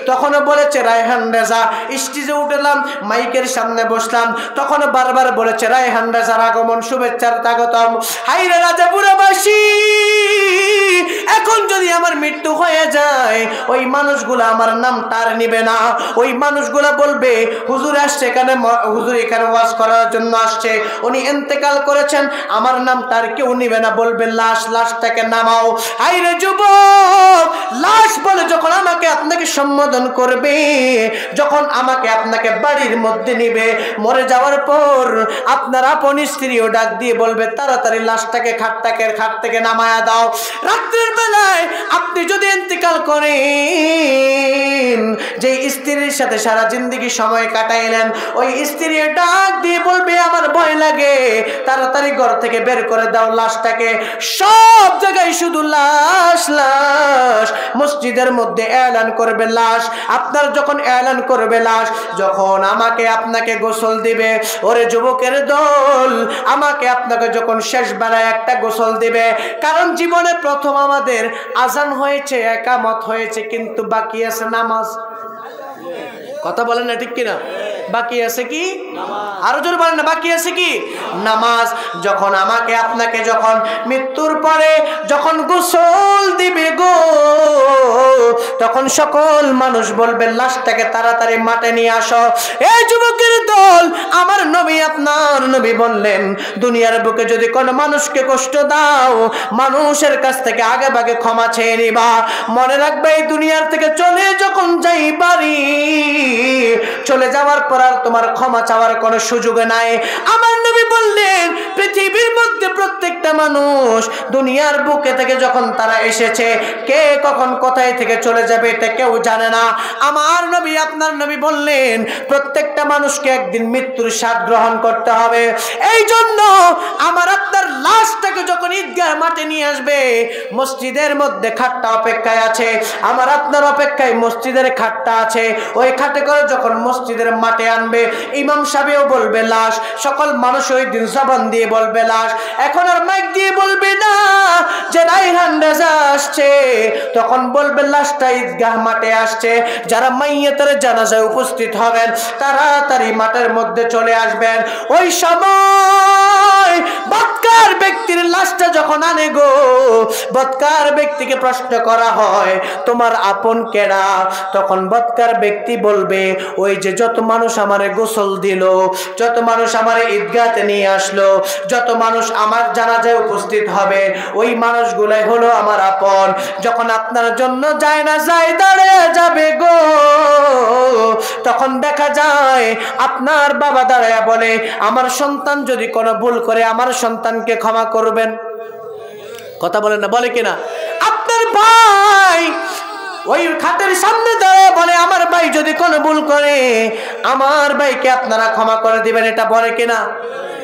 Speaker 1: তখন বলেছে রায়হান রেজা স্টেজে উঠলাম মাইকের সামনে বসলাম তখন বারবার বলেছে রায়হান রেজার আগমন শুভেচ্ছার স্বাগতম হাইরে রাজাপুরবাসী এখন যদি আমার মৃত্যু হয়ে যায় ওই মানুষগুলো আমার নাম তার নিবে না ওই মানুষগুলো বলবে হুজুর আসছে এখানে হুজুর এখানে ওয়াজ করার জন্য আসছে উনি ইন্তেকাল করেছেন আমার নাম তার কেউ নিবে না বলবে লাশটাকে নামাও হাইরে যুবক লাশ বলে যখন আমাকে আপনাকে সম্বোধন করবে যখন আমাকে আপনাকে বাড়ির মধ্যে নিবে মরে যাওয়ার পর আপনার আপন স্ত্রীও ডাক দিয়ে বলবে তাড়াতাড়ি লাশটাকে খাট থেকে নামায়া দাও রাত্রের বেলায় আপনি যদি ইন্তেকাল করেন যে স্ত্রীর সাথে সারা জিন্দগি সময় কাটাইলেন ওই স্ত্রী ডাক দিয়ে বলবে আমার ভয় লাগে তাড়াতাড়ি ঘর থেকে বের করে দাও লাশটাকে সব জায়গায় শুধু লাশ লাশ মসজিদের মধ্যে এলান করবে লাশ আপনার যখন এলান করবে লাশ যখন আমাকে আপনাকে গোসল দিবে ওরে যুবকের দল আমাকে আপনাকে যখন শেষ বেলায় একটা গোসল দিবে কারণ জীবনে প্রথম আমাদের আজান হয়েছে একামত হয়েছে কিন্তু বাকি আছে নামাজ কথা বলেন না ঠিক কিনা বাকি আছে কি আরো জোরে বলেন না বাকি আছে কি নামাজ যখন আমাকে আপনাকে যখন মৃত্যুর পরে যখন গোসল দিবে গো তখন সকল মানুষ বলবে লাশটাকে তাড়াতাড়ি মাঠে নিয়ে আসো এই যুবকের দল আমার নবী আপনার নবী বললেন দুনিয়ার বুকে যদি কোনো মানুষকে কষ্ট দাও মানুষের কাছ থেকে আগে ভাগে ক্ষমা চেয়ে নিবা মনে রাখবে এই দুনিয়ার থেকে চলে যখন যাই বাড়ি চলে যাওয়ার পর আর তোমার ক্ষমা চাওয়ার কোনো সুযোগ নাই আমার নবী বললেন পৃথিবীর মধ্যে প্রত্যেকটা মানুষ দুনিয়ার বুকে থেকে যখন তারা এসেছে কে কখন কোথায় থেকে চলে যাবে এটা কেউ জানে না আমার নবী আপনার নবী বললেন প্রত্যেকটা মানুষকে একদিন মৃত্যুর স্বাদ গ্রহণ করতে হবে এই জন্য আমার আপনার লাশটাকে যখন ঈদগাহ মাঠে নিয়ে আসবে মসজিদের মধ্যে খাটটা অপেক্ষায় আছে আমার আপনার অপেক্ষায় মসজিদের খাটটা আছে ওই খাটে করে যখন মসজিদের মাঠে আনবে ইমাম সাহেবও বলবে লাশ সকল মানুষ ওই দিন জবান দিয়ে বলবে লাশ এখন আর মাইক দিয়ে বলবে না যে রায়হান রেজা আসছে তখন বলবে লাশটা ঈদগাহ মাঠে আসছে যারা মাইয়াতের জানাজায় উপস্থিত হবেন তাড়াতাড়ি মাঠের মধ্যে চলে আসবেন ওই সময় বদকার ব্যক্তির লাশটা যখন আনে গো, বদকার ব্যক্তিকে প্রশ্ন করা হয় তোমার আপন কেডা, তখন বদকার ব্যক্তি বলবে ওই যে যত মানুষ আমারে গোসল দিল, যত মানুষ আমারে ঈদগাহতে নিয়ে আসলো, যত মানুষ আমার জানাজায় উপস্থিত হবে, ওই মানুষগুলাই হলো আমার আপন। যখন আপনার জন্য যায় না যায় দাঁড়িয়ে যাবে গো, তখন দেখা যায় আপনার বাবা দাঁড়ায় বলে আমার সন্তান যদি কোনো ভুল করে আমার সন্তানকে ক্ষমা করবেন। কথা বলেন না, বলে কিনা? আপনার ভাই ওই খাটের সামনে দাঁড়ায় বলে আমার ভাই যদি কোনো ভুল করে আমার ভাইকে আপনারা ক্ষমা করে দিবেন, এটা বলে কিনা?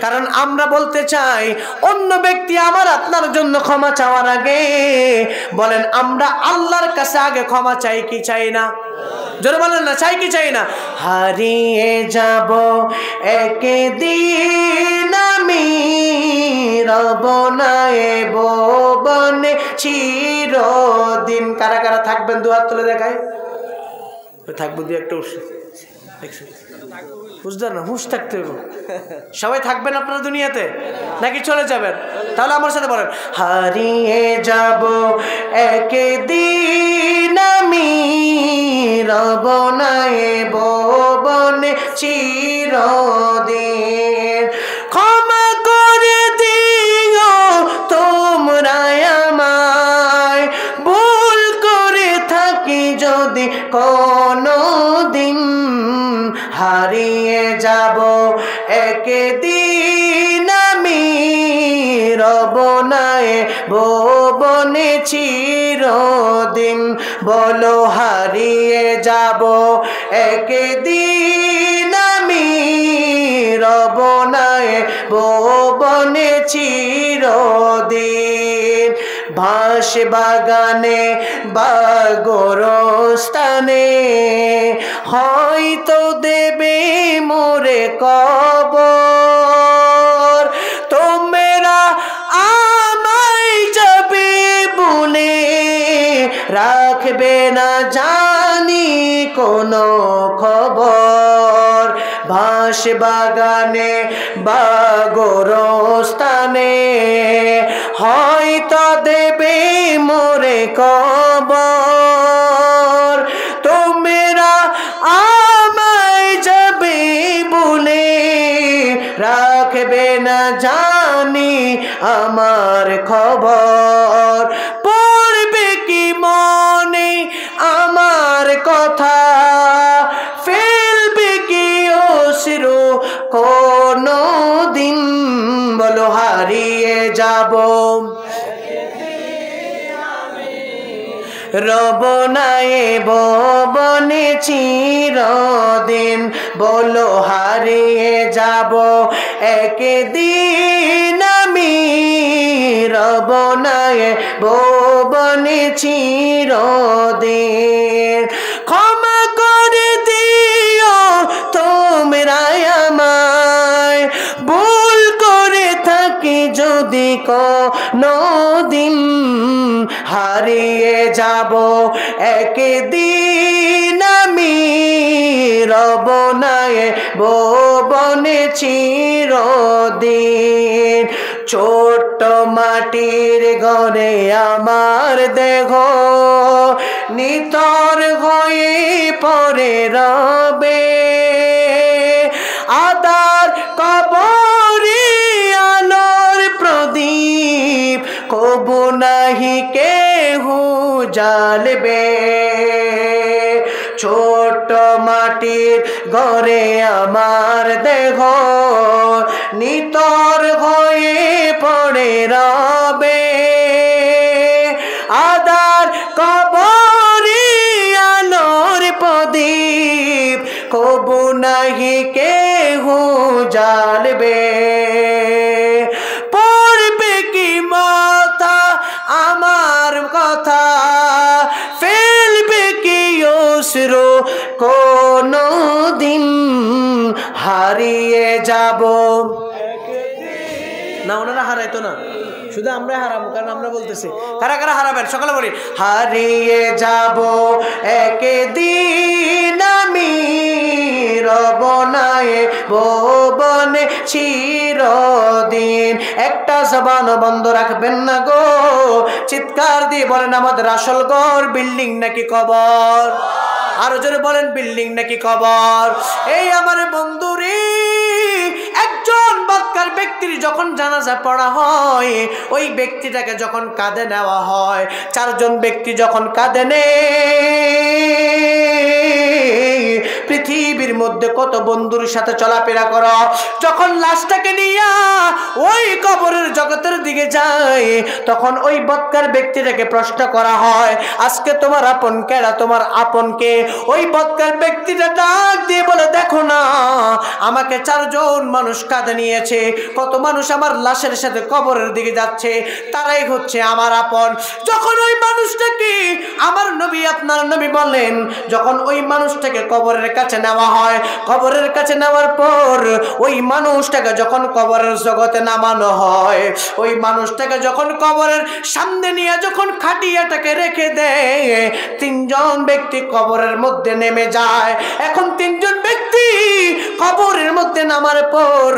Speaker 1: কারণ আমরা বলতে চাই অন্য ব্যক্তি আমার আপনার জন্য ক্ষমা চাওয়ার আগে বলেন আমরা আল্লাহর কাছে আগে ক্ষমা চাই কি চাই না? জোরে বলেন না, চাই কি চাই না? হারিয়ে যাব একদিন আমি, রব না এ ভুবনে চিরদিন। কারা কারা থাকবেন দু হাত তুলে দেখায়। থাকবো দু একটা বুঝলেন না, হুঁশ থাকতে হবে। সবাই থাকবেন আপনারা দুনিয়াতে নাকি চলে যাবেন? তাহলে আমার সাথে বলেন হারিয়ে যাব একদিন আমি, রব না এ ভুবনে চিরদিন। ক্ষমা করে দিও তোমরা আমায়, ভুল করে থাকি যদি কোনো দিন, হারিয়ে যাব একদিন আমি, রব না এ ভুবনে চিরদিন। বলো হারিয়ে যাব একদিন আমি, রব না এ ভুবনে চিরদিন। বাঁশ বাগানে বা গোরস্থানে হয়তো দেবে মোরে কবর, তোমরা আমায় যাবে বলে রাখবে না জানি কোনো খবর। বাঁশ বাগানে বা গোরস্থানে হয়তো দেবে মোরে কবর, তোমরা আমায় যাবে বলে রাখবে না জানি আমার খবর। পড়বে কি মনে আমার কথা, ফেলবে কি অশ্রু কোনো দিন, বলো হারিয়ে যাব রব না এ ভুবনে চিরদিন। বলো হারিয়ে যাব একদিন আমি, রব না এ ভুবনে চিরদিন। ক্ষমা করে দিও তোমরা আমায়, ভুল করে থাকি যদি কোনো দিন, হারিয়ে যাব একদিন আমি, রব না এ ভুবনে চিরদিন। ছোট্ট মাটির ঘরে আমার দেহ নিতর হয়ে পড়ে রবে, আদার কবরে আলোর প্রদীপ কবু নাহি কেহু জ্বালবে। ছোট্ট মাটির ঘরে আমার দেহ নিতর হয়ে পড়ে রবে, আদার কবরে আলোর প্রদীপ কবু নাহি কেহু জ্বালবে। পড়বে কি মাথা আমার কথা, ফেলবে কি অশ্রু কোনো দিন, হারিয়ে যাব না। ওনারা হারাইতো না, শুধু আমরা হারাবো, কারণ আমরা বলতেছি। কারা কারা হারাবেন সকালে বলি হারিয়ে যাব একদিন আমি, রব না এ ভুবনে চিরদিন। একটা জবান বন্ধ রাখবেন না গো। চিৎকার দিয়ে বলেন আমাদের আসল ঘর বিল্ডিং নাকি কবর? আরো জোরে বলেন বিল্ডিং নাকি কবর? এই আমার বন্ধুরে, একজন বদকার ব্যক্তির যখন জানাজা পড়া হয়, ওই ব্যক্তিটাকে যখন কাঁধে নেওয়া হয়, চারজন ব্যক্তি যখন কাঁধে পৃথিবীর মধ্যে কত বন্ধুর সাথে চলাফেরা করো, যখন লাশটাকে নিয়ে ওই কবরের জগতের দিকে যায়, তখন ওই বদকার ব্যক্তিটাকে প্রশ্ন করা হয়, আজকে তোমার আপন কেডা, তোমার আপন কে? ওই বদকার ব্যক্তিটা ডাক দিয়ে বলে, দেখো না, আমাকে চারজন মানুষ কাঁধে নিয়েছে, কত মানুষ আমার লাশের সাথে কবরের দিকে যাচ্ছে, তারাই হচ্ছে আমার আপন। যখন ওই মানুষটাকে আমার নবী, আপনার নবী বলেন, যখন ওই মানুষটাকে কবরের কাছে নেওয়া হয়, কবরের কাছে নেওয়ার পর ওই মানুষটাকে যখন কবরের জগতে নামানো হয়, ওই মানুষটাকে যখন কবরের সামনে নিয়ে যখন খাটিয়াটাকে রেখে দেয়, তিনজন ব্যক্তি কবরের মধ্যে নেমে যায়। এখন তিনজন ব্যক্তি কবরের মধ্যে নামার পর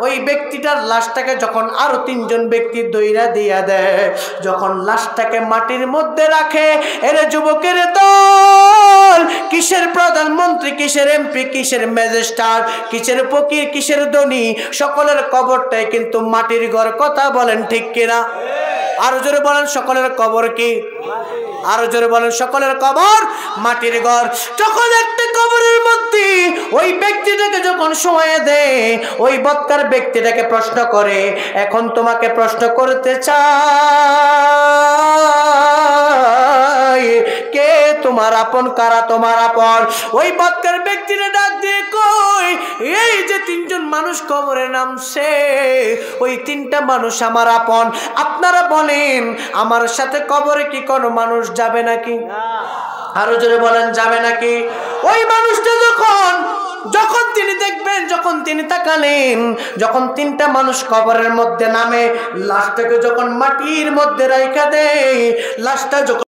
Speaker 1: ওই ব্যক্তিটার লাশটাকে যখন আরো তিনজন ব্যক্তি দইরা দিয়া দেয়, যখন লাশটাকে মাটির মধ্যে রাখে, এরে যুবকের দল, কিসের প্রধানমন্ত্রী, কিসের এমপি, কিসের ম্যাজিস্ট্রেট, কিসের ফকির, কিসের ধনী, সকলের কবরটাই কিন্তু মাটির ঘর। কথা বলেন ঠিক কিনা? আরো জোরে বলেন সকলের কবর কি? আরো জোরে বলেন সকলের কবর মাটির ঘর। যখন একটা কবরের মধ্যে ওই ব্যক্তিটাকে যখন শোয়ে দেয়, ওই বদকার ব্যক্তিটাকে প্রশ্ন করে, এখন তোমাকে প্রশ্ন করতে চাই, কে তোমার আপন, কারা তোমার আপন? ওই বদকার ব্যক্তিটা ডাক দিয়ে কই, এই যে তিনজন মানুষ কবরে নামছে, ওই তিনটা মানুষ আমার আপন। আপনারা বলেন, আমার সাথে কবরে কি কোনো মানুষ যাবে নাকি? আরো জোরে বলেন, যাবে নাকি? ওই মানুষটা যখন তিনি দেখবেন, যখন তিনি তাকালেন, যখন তিনটা মানুষ কবরের মধ্যে নামে, লাশটাকে যখন মাটির মধ্যে রাইখা দেয়, লাশটা যখন